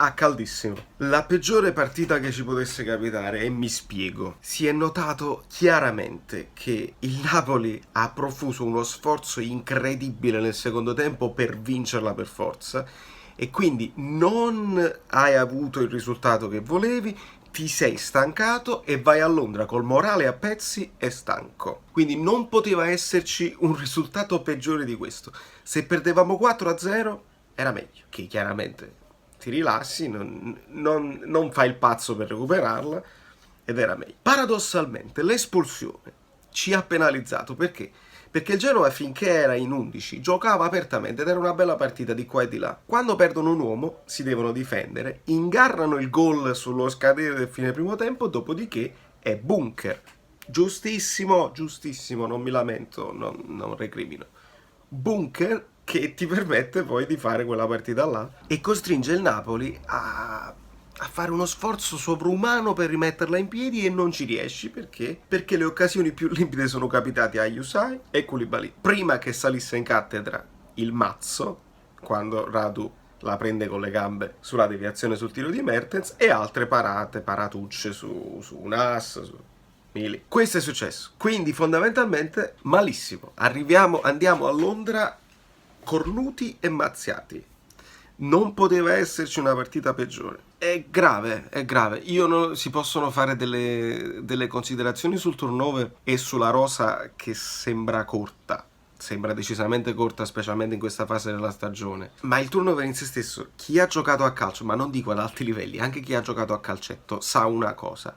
a caldissimo. La peggiore partita che ci potesse capitare, e mi spiego. Si è notato chiaramente che il Napoli ha profuso uno sforzo incredibile nel secondo tempo per vincerla per forza, e quindi non hai avuto il risultato che volevi, ti sei stancato e vai a Londra col morale a pezzi e stanco. Quindi non poteva esserci un risultato peggiore di questo. Se perdevamo 4-0 era meglio, che chiaramente ti rilassi, non fai il pazzo per recuperarla, ed era meglio. Paradossalmente l'espulsione ci ha penalizzato, perché? Perché il Genoa, finché era in 11, giocava apertamente ed era una bella partita di qua e di là. Quando perdono un uomo si devono difendere, ingarrano il gol sullo scadere del fine primo tempo, dopodiché è bunker. Giustissimo, giustissimo, non mi lamento, non recrimino. Bunker che ti permette poi di fare quella partita là e costringe il Napoli a fare uno sforzo sovrumano per rimetterla in piedi, e non ci riesci. Perché? Perché le occasioni più limpide sono capitate a Yusai e Koulibaly. Prima che salisse in cattedra il mazzo, quando Radu la prende con le gambe sulla deviazione sul tiro di Mertens, e altre paratucce su Nas, su Mili. Questo è successo. Quindi fondamentalmente malissimo. Andiamo a Londra cornuti e mazziati. Non poteva esserci una partita peggiore. È grave, è grave. Si possono fare delle considerazioni sul turnover e sulla rosa che sembra corta. Sembra decisamente corta, specialmente in questa fase della stagione. Ma il turnover in se stesso, chi ha giocato a calcio, ma non dico ad alti livelli, anche chi ha giocato a calcetto, sa una cosa: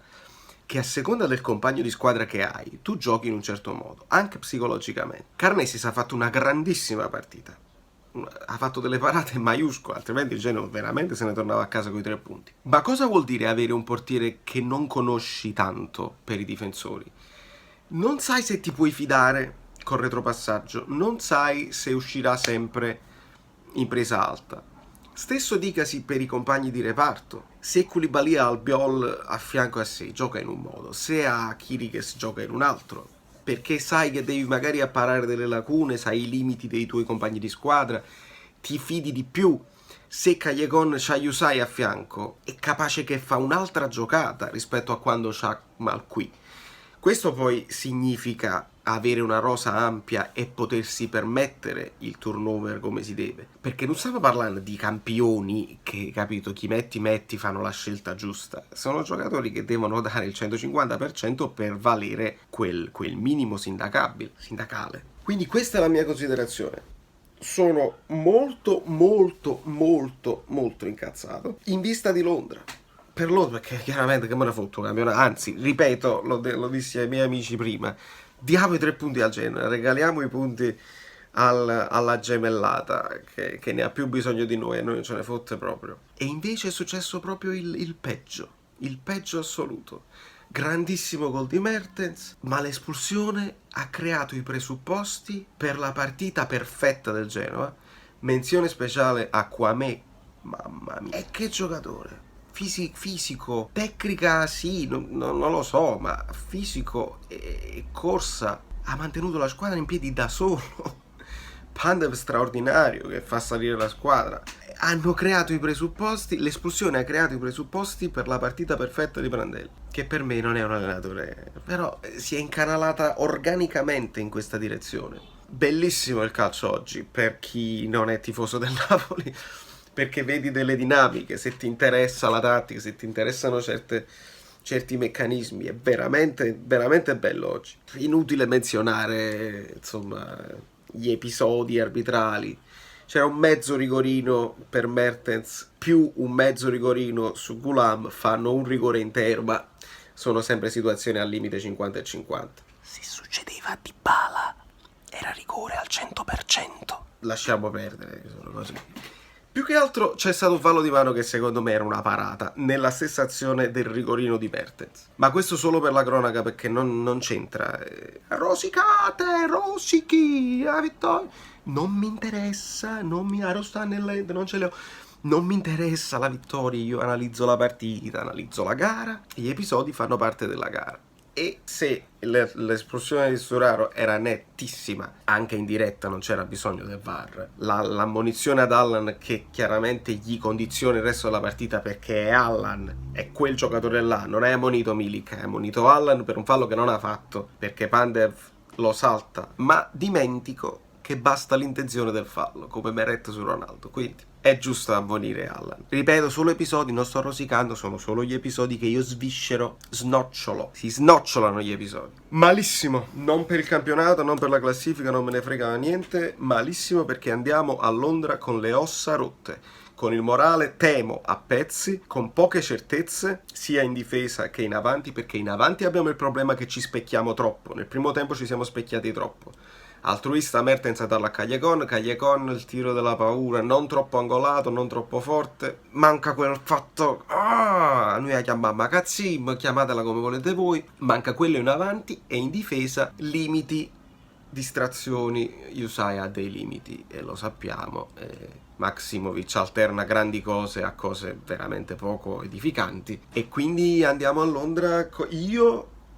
che a seconda del compagno di squadra che hai, tu giochi in un certo modo, anche psicologicamente. Karnesis ha fatto una grandissima partita. Ha fatto delle parate maiuscole, altrimenti il Genoa veramente se ne tornava a casa con i 3 punti. Ma cosa vuol dire avere un portiere che non conosci tanto per i difensori? Non sai se ti puoi fidare col retropassaggio, non sai se uscirà sempre in presa alta. Stesso dicasi per i compagni di reparto. Se Koulibaly ha Albiol a fianco a sé, gioca in un modo; se ha Kirikes, gioca in un altro, perché sai che devi magari apparare delle lacune, sai i limiti dei tuoi compagni di squadra, ti fidi di più. Se Callejon c'ha Yusai a fianco, è capace che fa un'altra giocata rispetto a quando c'ha Malqui. Questo poi significa avere una rosa ampia e potersi permettere il turnover come si deve, perché non stiamo parlando di campioni che, capito, chi metti fanno la scelta giusta. Sono giocatori che devono dare il 150% per valere quel minimo sindacale. Quindi questa è la mia considerazione. Sono molto incazzato in vista di Londra. Per Londra, perché chiaramente che me ne fotto un campionato. Anzi, ripeto, lo dissi ai miei amici prima: diamo i 3 punti al Genoa, regaliamo i punti alla gemellata che ne ha più bisogno di noi, e noi non ce ne fotte proprio. E invece è successo proprio il peggio assoluto. Grandissimo gol di Mertens, ma l'espulsione ha creato i presupposti per la partita perfetta del Genoa. Menzione speciale a Kwame. Mamma mia, e che giocatore! Fisico, tecnica sì, non lo so, ma fisico e corsa. Ha mantenuto la squadra in piedi da solo. Pandev straordinario che fa salire la squadra. Hanno creato i presupposti, l'espulsione ha creato i presupposti per la partita perfetta di Prandelli, che per me non è un allenatore, però si è incanalata organicamente in questa direzione. Bellissimo il calcio oggi per chi non è tifoso del Napoli, perché vedi delle dinamiche, se ti interessa la tattica, se ti interessano certi meccanismi. È veramente bello oggi. Inutile menzionare, insomma, gli episodi arbitrali. C'era un mezzo rigorino per Mertens più un mezzo rigorino su Gulam, fanno un rigore intero, ma sono sempre situazioni al limite 50 e 50. Se succedeva a Dybala era rigore al 100%. Lasciamo perdere, sono cose. Più che altro c'è stato un fallo di mano che secondo me era una parata, nella stessa azione del rigorino di Mertens. Ma questo solo per la cronaca, perché non c'entra. Rosicate, rosichi, la vittoria. Non mi interessa, non mi arrosta nell'ente, non ce le ho. Non mi interessa la vittoria, io analizzo la partita, analizzo la gara, e gli episodi fanno parte della gara. e se l'espulsione di Sturaro era nettissima, anche in diretta non c'era bisogno del VAR, l'ammonizione ad Allan che chiaramente gli condiziona il resto della partita perché è Allan, è quel giocatore là, non è ammonito Milik, è ammonito Allan per un fallo che non ha fatto, perché Pandev lo salta, ma dimentico che basta l'intenzione del fallo, come Meret su Ronaldo, quindi è giusto ammonire Allan. Ripeto, solo episodi, non sto rosicando, sono solo gli episodi che io sviscero, snocciolo, si snocciolano gli episodi. Malissimo, non per il campionato, non per la classifica, non me ne frega niente, malissimo perché andiamo a Londra con le ossa rotte, con il morale, temo, a pezzi, con poche certezze, sia in difesa che in avanti, perché in avanti abbiamo il problema che ci specchiamo troppo, nel primo tempo ci siamo specchiati troppo. Altruista Mertens a darla a Callecon, il tiro della paura, non troppo angolato, non troppo forte, manca quel fatto, noi la chiamiamo Magazzim, chiamatela come volete voi, manca quello in avanti e in difesa limiti, distrazioni, Yusai ha dei limiti e lo sappiamo, Maksimovic alterna grandi cose a cose veramente poco edificanti e quindi andiamo a Londra,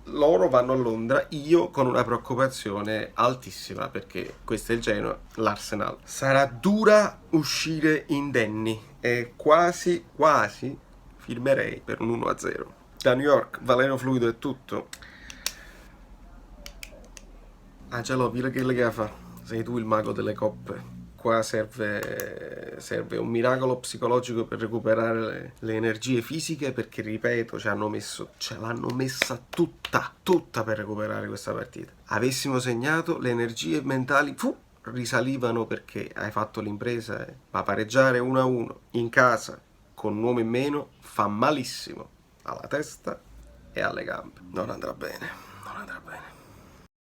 loro vanno a Londra, io con una preoccupazione altissima perché questo è il Genoa, l'Arsenal. Sarà dura uscire indenni e quasi firmerei per un 1-0. Da New York, Valerio Fluido è tutto. Angelo, che fa? Sei tu il mago delle coppe. Qua serve un miracolo psicologico per recuperare le energie fisiche perché, ripeto, ce l'hanno messa tutta per recuperare questa partita. Avessimo segnato, le energie mentali risalivano perché hai fatto l'impresa, ma pareggiare 1-1 in casa con un uomo in meno fa malissimo alla testa e alle gambe. Non andrà bene.